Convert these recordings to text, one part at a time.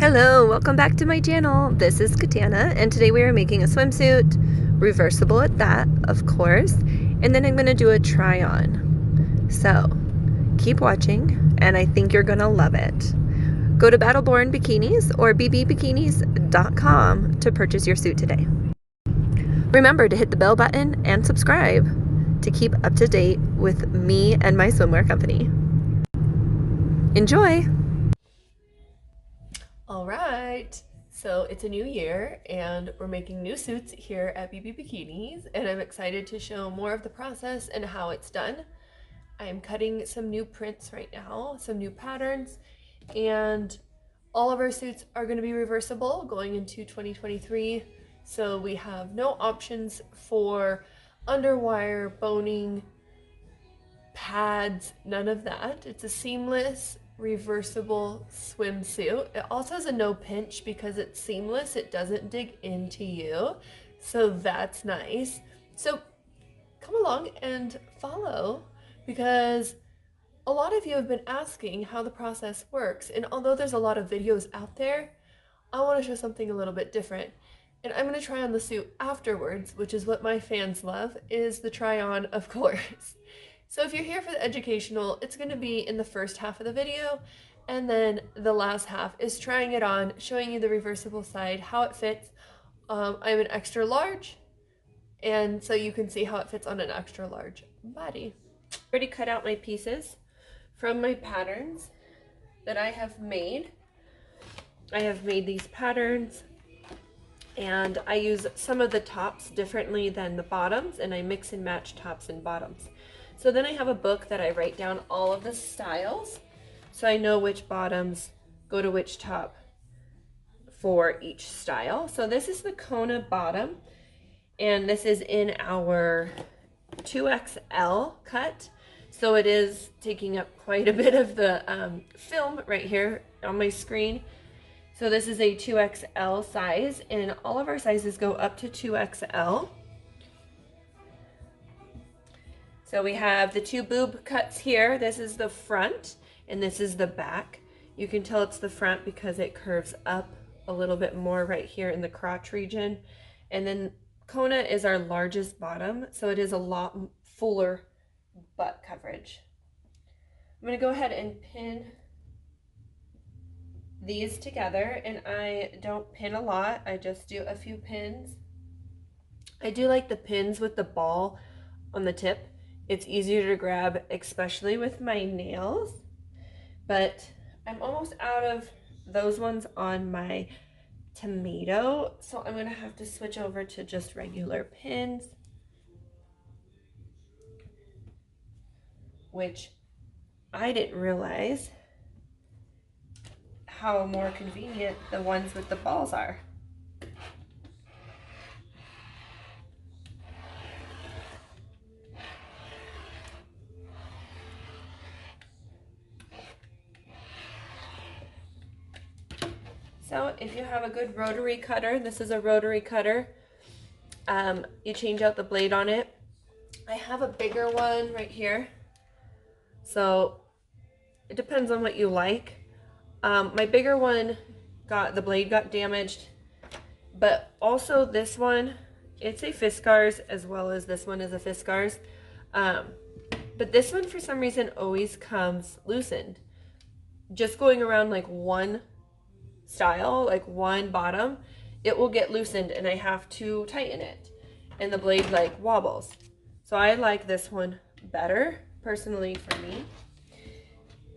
Hello, welcome back to my channel. This is Katana, and today we are making a swimsuit, reversible at that, of course, and then I'm going to do a try on. So, keep watching, and I think you're going to love it. Go to Battleborn Bikinis or BBBEEKINIS.com to purchase your suit today. Remember to hit the bell button and subscribe to keep up to date with me and my swimwear company. Enjoy! All right, so it's a new year and we're making new suits here at BB Bikinis, and I'm excited to show more of the process and how it's done. I'm cutting some new prints right now, some new patterns, and all of our suits are going to be reversible going into 2023. So we have no options for underwire, boning, pads, none of that. It's a seamless reversible swimsuit. It also has a no pinch because it's seamless. It doesn't dig into you. So that's nice. So come along and follow, because a lot of you have been asking how the process works. And although there's a lot of videos out there, I want to show something a little bit different. And I'm going to try on the suit afterwards, which is what my fans love, is the try on, of course. So if you're here for the educational, it's going to be in the first half of the video, and then the last half is trying it on, showing you the reversible side, how it fits. I'm an extra large, and so you can see how it fits on an extra large body. I already cut out my pieces from my patterns that I have made. I have made these patterns, and I use some of the tops differently than the bottoms, and I mix and match tops and bottoms. So then I have a book that I write down all of the styles, so I know which bottoms go to which top for each style. So this is the Kona bottom, and this is in our 2XL cut. So it is taking up quite a bit of the film right here on my screen. So this is a 2XL size, and all of our sizes go up to 2XL. So we have the two boob cuts here. This is the front and this is the back. You can tell it's the front because it curves up a little bit more right here in the crotch region. And then Kona is our largest bottom, so it is a lot fuller butt coverage. I'm going to go ahead and pin these together, and I don't pin a lot. I just do a few pins. I do like the pins with the ball on the tip. It's easier to grab, especially with my nails, but I'm almost out of those ones on my tomato, so I'm gonna have to switch over to just regular pins, which I didn't realize how more convenient the ones with the balls are. So if you have a good rotary cutter, this is a rotary cutter, you change out the blade on it. I have a bigger one right here, so it depends on what you like. My bigger one the blade got damaged, but also this one, it's a Fiskars as well as this one is a Fiskars. But this one for some reason always comes loosened. Just going around like one style, like one bottom, it will get loosened and I have to tighten it and the blade like wobbles. So I like this one better personally for me.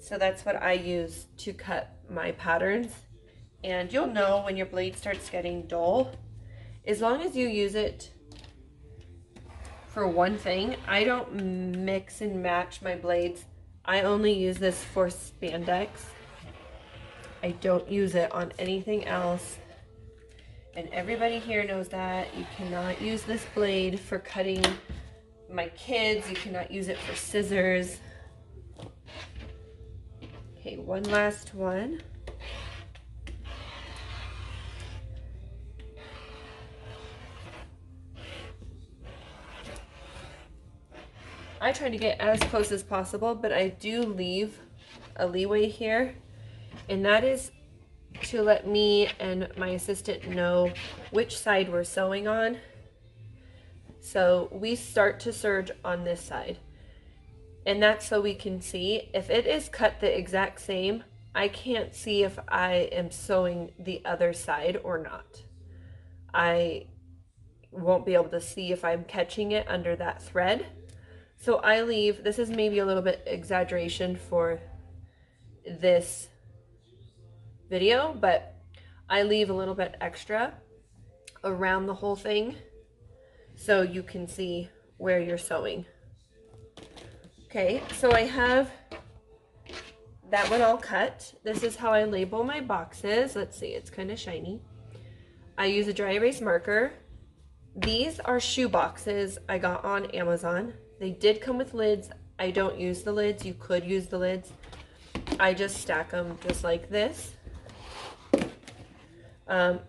So that's what I use to cut my patterns. And you'll know when your blade starts getting dull. As long as you use it for one thing, I don't mix and match my blades. I only use this for spandex. I don't use it on anything else. And everybody here knows that. You cannot use this blade for cutting my kids. You cannot use it for scissors. Okay, one last one. I try to get as close as possible, but I do leave a leeway here, and that is to let me and my assistant know which side we're sewing on. So we start to serge on this side. And that's so we can see if it is cut the exact same. I can't see if I am sewing the other side or not. I won't be able to see if I'm catching it under that thread. So I leave, this is maybe a little bit exaggeration for this video, but I leave a little bit extra around the whole thing so you can see where you're sewing. Okay, so I have that one all cut. This is how I label my boxes. Let's see, it's kind of shiny. I use a dry erase marker. These are shoe boxes I got on Amazon. They did come with lids. I don't use the lids. You could use the lids. I just stack them just like this.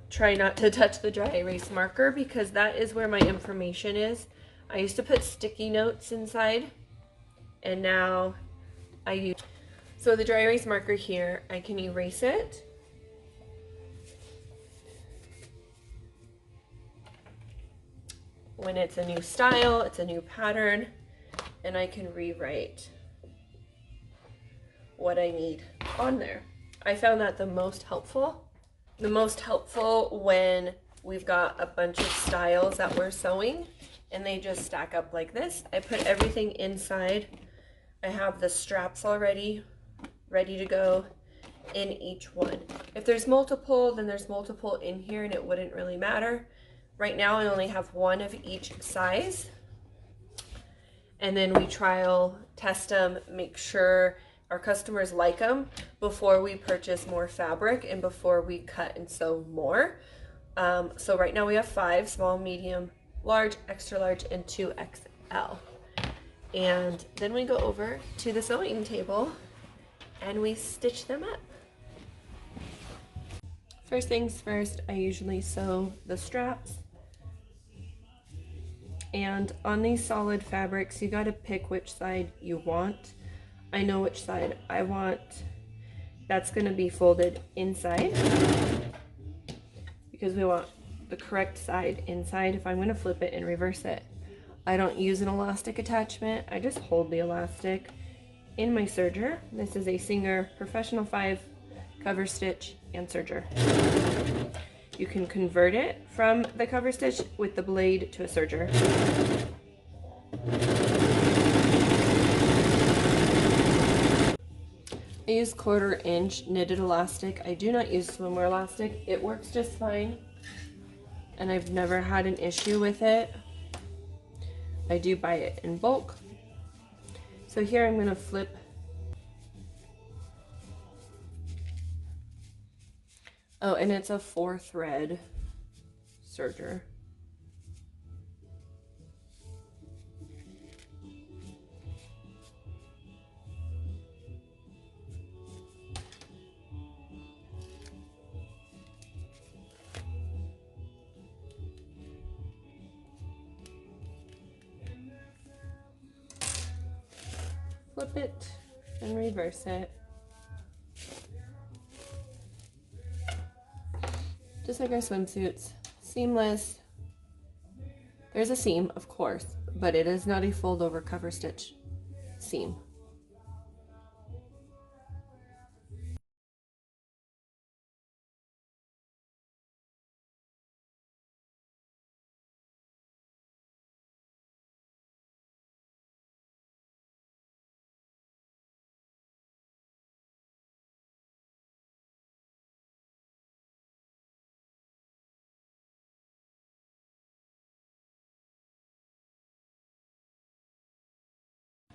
Try not to touch the dry erase marker because that is where my information is. I used to put sticky notes inside, and now I use... So the dry erase marker here, I can erase it. When it's a new style, it's a new pattern, and I can rewrite what I need on there. I found that the most helpful when we've got a bunch of styles that we're sewing and they just stack up like this. I put everything inside. I have the straps already ready to go in each one. If there's multiple, then there's multiple in here and it wouldn't really matter. Right now I only have one of each size, and then we trial test them, make sure our customers like them before we purchase more fabric and before we cut and sew more. So right now we have 5: small, medium, large, extra large, and 2XL. And then we go over to the sewing table and we stitch them up. First things first, I usually sew the straps. And on these solid fabrics, you got to pick which side you want. I know which side I want. That's going to be folded inside because we want the correct side inside. If I'm going to flip it and reverse it, I don't use an elastic attachment. I just hold the elastic in my serger. This is a Singer Professional 5 cover stitch and serger. You can convert it from the cover stitch with the blade to a serger. I use 1/4 inch knitted elastic. I do not use swimwear elastic. It works just fine, and I've never had an issue with it. I do buy it in bulk. So here I'm going to flip . Oh, and it's a 4-thread serger. Flip it and reverse it. Just like our swimsuits, seamless. There's a seam, of course, but it is not a fold over cover stitch seam.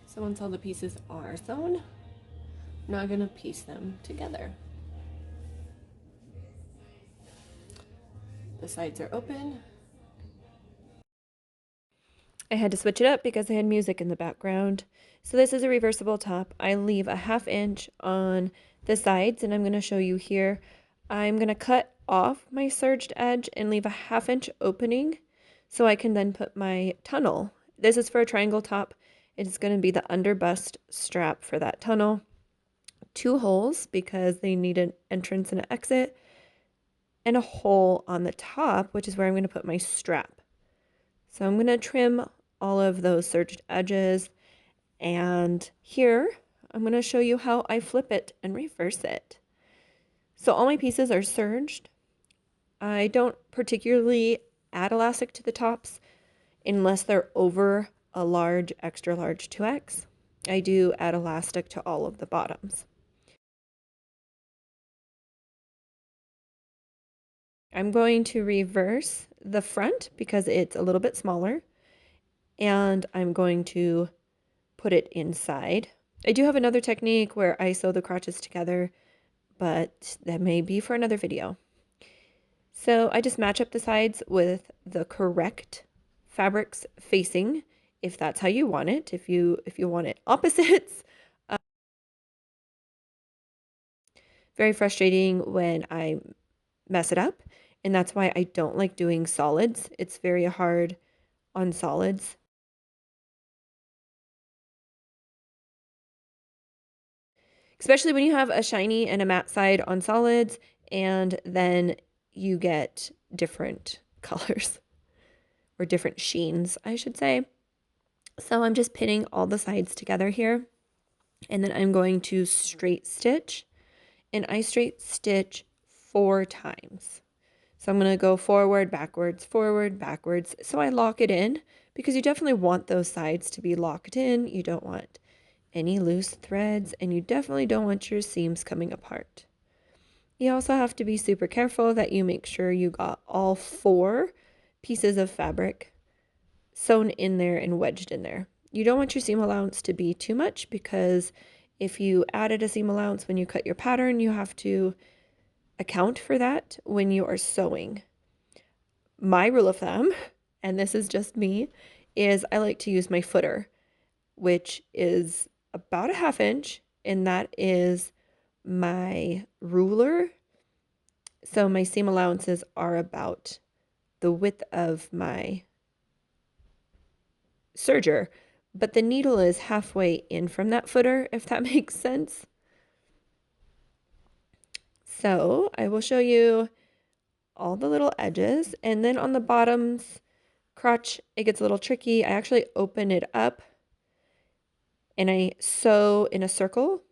So once all the pieces are sewn, I'm now going to piece them together. The sides are open. I had to switch it up because I had music in the background. So this is a reversible top. I leave a 1/2 inch on the sides, and I'm going to show you here. I'm going to cut off my serged edge and leave a 1/2 inch opening so I can then put my tunnel. This is for a triangle top. It's going to be the underbust strap for that tunnel. 2 holes because they need an entrance and an exit. and a hole on the top, which is where I'm going to put my strap. So I'm going to trim all of those serged edges, and here I'm going to show you how I flip it and reverse it. So all my pieces are serged. I don't particularly add elastic to the tops unless they're over a large, extra large 2X. I do add elastic to all of the bottoms. I'm going to reverse the front because it's a little bit smaller, and I'm going to put it inside. I do have another technique where I sew the crotches together, but that may be for another video. So I just match up the sides with the correct fabrics facing, if that's how you want it. If you want it opposites, very frustrating when I mess it up, and that's why I don't like doing solids. It's very hard on solids. Especially when you have a shiny and a matte side on solids, and then you get different colors or different sheens, I should say. So I'm just pinning all the sides together here, and then I'm going to straight stitch, and I straight stitch 4 times. So I'm going to go forward, backwards, so I lock it in, because you definitely want those sides to be locked in. You don't want any loose threads, and you definitely don't want your seams coming apart. You also have to be super careful that you make sure you got all 4 pieces of fabric sewn in there and wedged in there. You don't want your seam allowance to be too much, because if you added a seam allowance when you cut your pattern, you have to account for that when you are sewing. My rule of thumb, and this is just me, is I like to use my footer, which is about a 1/2 inch, and that is my ruler. So my seam allowances are about the width of my serger, but the needle is halfway in from that footer, if that makes sense. So I will show you all the little edges, and then on the bottoms crotch, it gets a little tricky. I actually open it up and I sew in a circle.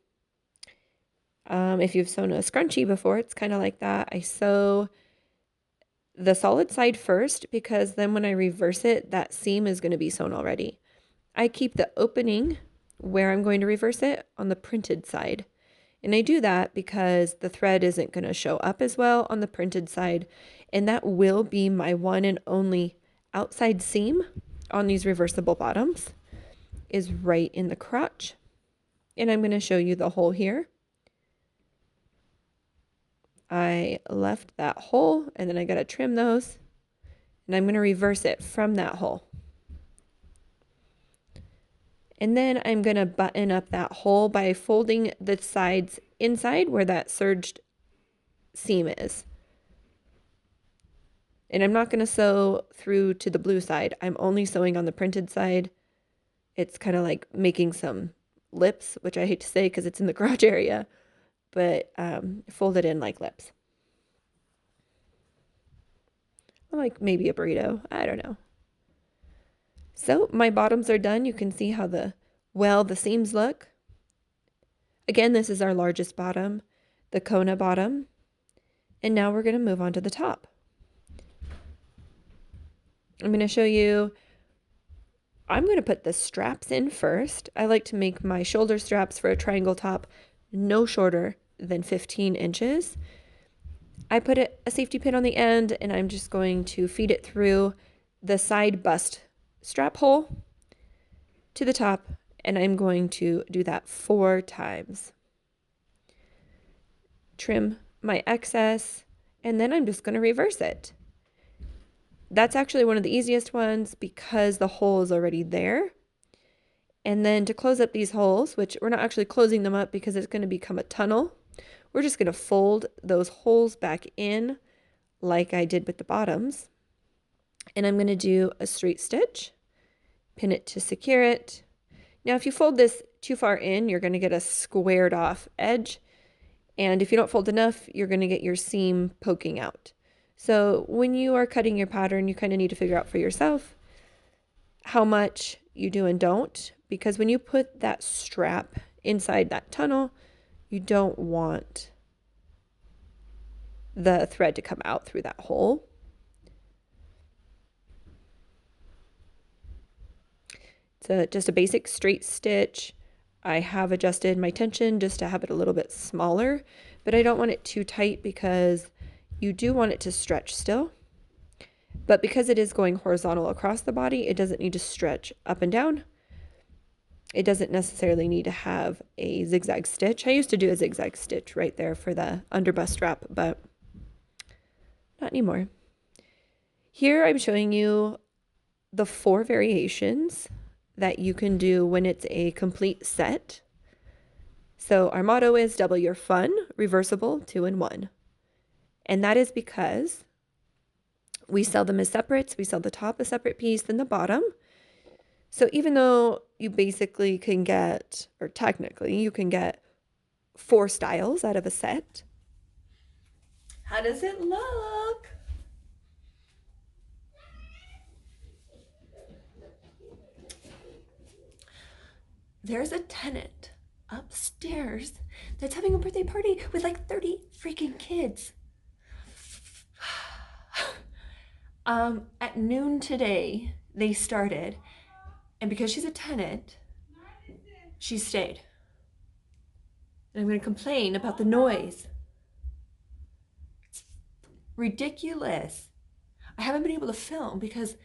If you've sewn a scrunchie before, it's kind of like that. I sew the solid side first, because then when I reverse it, that seam is going to be sewn already. I keep the opening where I'm going to reverse it on the printed side. And I do that because the thread isn't going to show up as well on the printed side. And that will be my one and only outside seam on these reversible bottoms, is right in the crotch. And I'm going to show you the hole here. I left that hole, and then I got to trim those, and I'm going to reverse it from that hole. And then I'm going to button up that hole by folding the sides inside where that serged seam is. And I'm not going to sew through to the blue side. I'm only sewing on the printed side. It's kind of like making some lips, which I hate to say because it's in the crotch area, but fold it in like lips. Like maybe a burrito. I don't know. So my bottoms are done. You can see how the seams look. Again, this is our largest bottom, the Kona bottom. And now we're going to move on to the top. I'm going to show you, I'm going to put the straps in first. I like to make my shoulder straps for a triangle top no shorter than 15 inches. I put a safety pin on the end, and I'm just going to feed it through the side bust strap hole to the top, and I'm going to do that 4 times. Trim my excess, and then I'm just going to reverse it. That's actually one of the easiest ones because the hole is already there. And then to close up these holes, which we're not actually closing them up because it's going to become a tunnel, we're just going to fold those holes back in like I did with the bottoms. And I'm going to do a straight stitch, pin it to secure it. Now, if you fold this too far in, you're going to get a squared off edge. And if you don't fold enough, you're going to get your seam poking out. So when you are cutting your pattern, you kind of need to figure out for yourself how much you do and don't, because when you put that strap inside that tunnel, you don't want the thread to come out through that hole. It's just a basic straight stitch. I have adjusted my tension just to have it a little bit smaller, but I don't want it too tight because you do want it to stretch still. But because it is going horizontal across the body, it doesn't need to stretch up and down. It doesn't necessarily need to have a zigzag stitch. I used to do a zigzag stitch right there for the underbust strap, but not anymore. Here I'm showing you the 4 variations that you can do when it's a complete set. So our motto is double your fun, reversible, 2 in 1. And that is because we sell them as separates. We sell the top a separate piece than the bottom. So even though you basically can get, or technically you can get 4 styles out of a set. How does it look? There's a tenant upstairs that's having a birthday party with like 30 freaking kids. At noon today, they started, and because she's a tenant, she stayed. And I'm going to complain about the noise. It's ridiculous. I haven't been able to film because,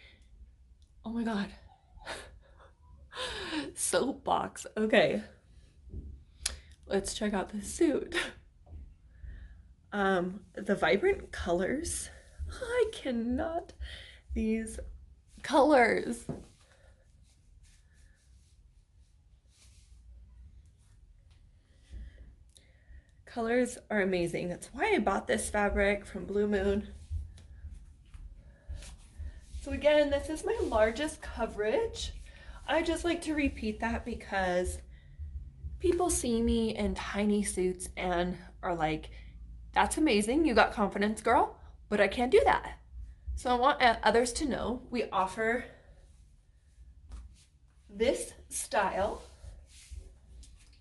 oh my God. Soapbox. Okay. Let's check out this suit. The vibrant colors. I cannot. These colors. Colors are amazing. That's why I bought this fabric from Bluemoon. So again, this is my largest coverage. I just like to repeat that because people see me in tiny suits and are like, that's amazing, you got confidence, girl, but I can't do that. So I want others to know we offer this style.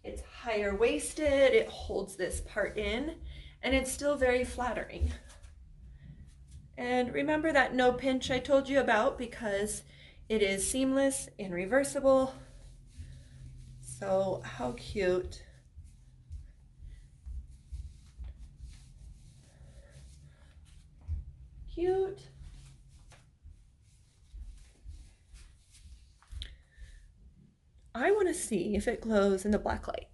It's higher waisted, it holds this part in, and it's still very flattering. And remember that no pinch I told you about because it is seamless and reversible. So how cute. Cute. I want to see if it glows in the black light.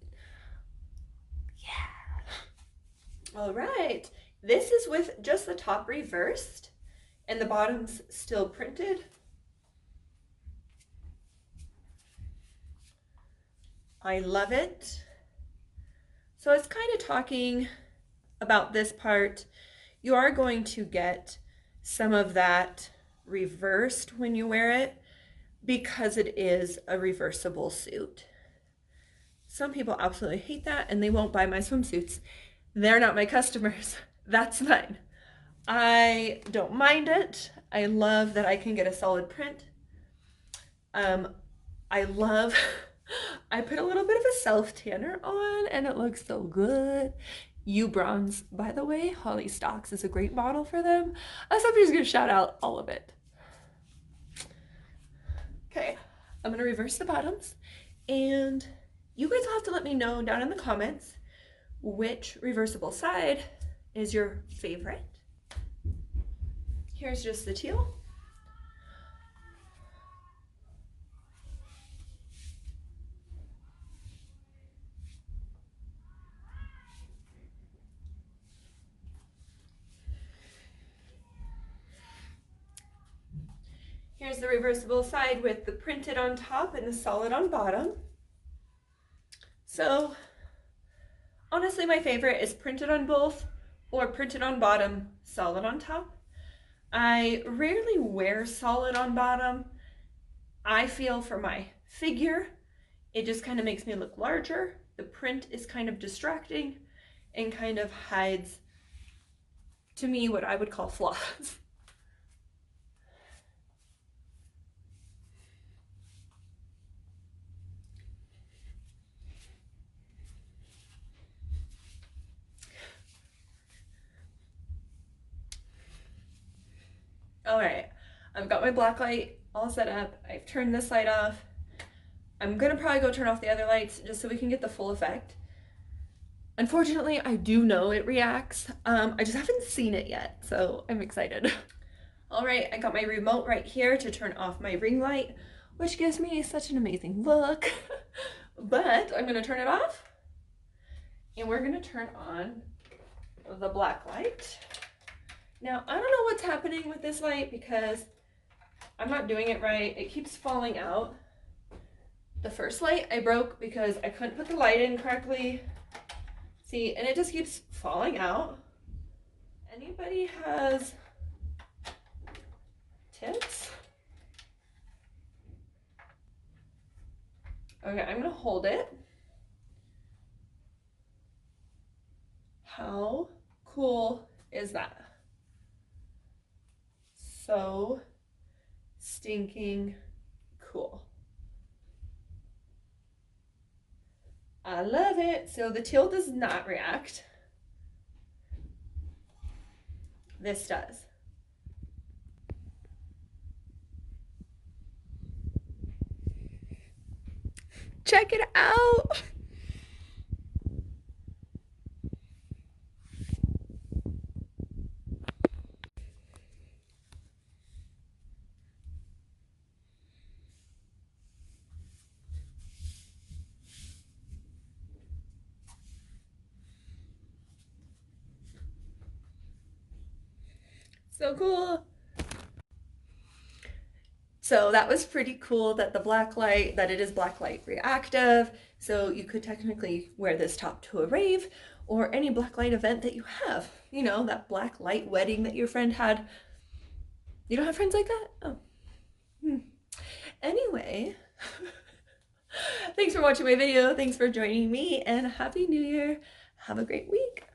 Yeah. All right. This is with just the top reversed and the bottom's still printed. I love it. So I was kind of talking about this part. You are going to get some of that reversed when you wear it because it is a reversible suit. Some people absolutely hate that and they won't buy my swimsuits. They're not my customers. That's fine. I don't mind it. I love that I can get a solid print. I love, I put a little bit of a self tanner on and it looks so good. You Bronze, by the way, Holly Stocks is a great model for them. So I'm just gonna shout out all of it. Okay, I'm gonna reverse the bottoms and you guys will have to let me know down in the comments which reversible side is your favorite. Here's just the teal. Here's the reversible side with the printed on top and the solid on bottom. So honestly, my favorite is printed on both or printed on bottom, solid on top. I rarely wear solid on bottom. I feel for my figure, it just kind of makes me look larger. The print is kind of distracting and kind of hides to me, what I would call flaws. All right, I've got my black light all set up. I've turned this light off. I'm gonna probably go turn off the other lights just so we can get the full effect. Unfortunately, I do know it reacts. I just haven't seen it yet, so I'm excited. All right, I got my remote right here to turn off my ring light, which gives me such an amazing look. But I'm gonna turn it off, and we're gonna turn on the black light. Now, I don't know what's happening with this light because I'm not doing it right. It keeps falling out. The first light I broke because I couldn't put the light in correctly. See, and it just keeps falling out. Anybody has tips? Okay, I'm gonna hold it. How cool is that? So stinking cool. I love it. So the teal does not react. This does. Check it out. So cool. So that was pretty cool that the black light, that it is black light reactive. So you could technically wear this top to a rave or any black light event that you have. You know, that black light wedding that your friend had. You don't have friends like that? Oh. Anyway, thanks for watching my video. Thanks for joining me and Happy New Year. Have a great week.